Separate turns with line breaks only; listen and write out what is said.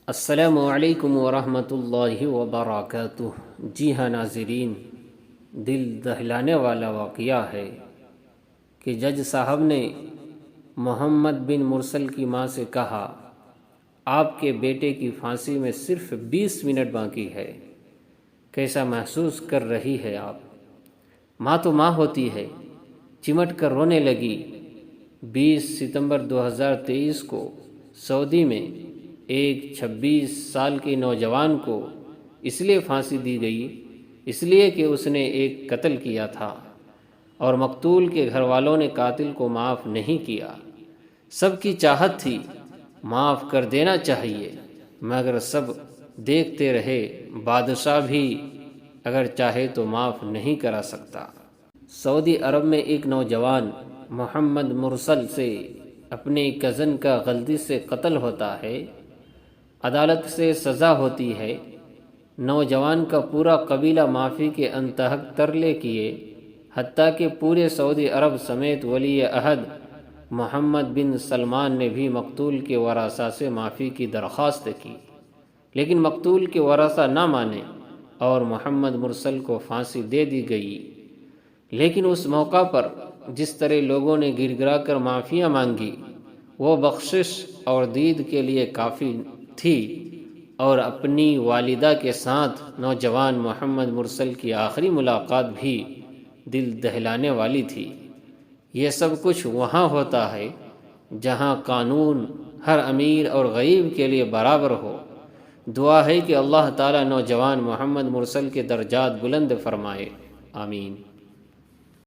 السلام علیکم ورحمۃ اللہ وبرکاتہ۔ جی ہاں ناظرین، دل دہلانے والا واقعہ ہے کہ جج صاحب نے محمد بن مرسل کی ماں سے کہا، آپ کے بیٹے کی پھانسی میں صرف 20 منٹ باقی ہے، کیسا محسوس کر رہی ہے آپ؟ ماں تو ماں ہوتی ہے، چمٹ کر رونے لگی۔ 20 ستمبر 2023 کو سعودی میں ایک 26 سال کے نوجوان کو اس لیے پھانسی دی گئی اس لیے کہ اس نے ایک قتل کیا تھا اور مقتول کے گھر والوں نے قاتل کو معاف نہیں کیا۔ سب کی چاہت تھی معاف کر دینا چاہیے، مگر سب دیکھتے رہے۔ بادشاہ بھی اگر چاہے تو معاف نہیں کرا سکتا۔ سعودی عرب میں ایک نوجوان محمد مرسل سے اپنے کزن کا غلطی سے قتل ہوتا ہے، عدالت سے سزا ہوتی ہے۔ نوجوان کا پورا قبیلہ معافی کے انتہک ترلے کیے، حتیٰ کہ پورے سعودی عرب سمیت ولی عہد محمد بن سلمان نے بھی مقتول کے ورثاء سے معافی کی درخواست کی، لیکن مقتول کے ورثاء نہ مانے اور محمد مرسل کو پھانسی دے دی گئی۔ لیکن اس موقع پر جس طرح لوگوں نے گر گرا کر معافیاں مانگی، وہ بخشش اور دید کے لیے کافی تھی، اور اپنی والدہ کے ساتھ نوجوان محمد مرسل کی آخری ملاقات بھی دل دہلانے والی تھی۔ یہ سب کچھ وہاں ہوتا ہے جہاں قانون ہر امیر اور غریب کے لیے برابر ہو۔ دعا ہے کہ اللہ تعالیٰ نوجوان محمد مرسل کے درجات بلند فرمائے، آمین۔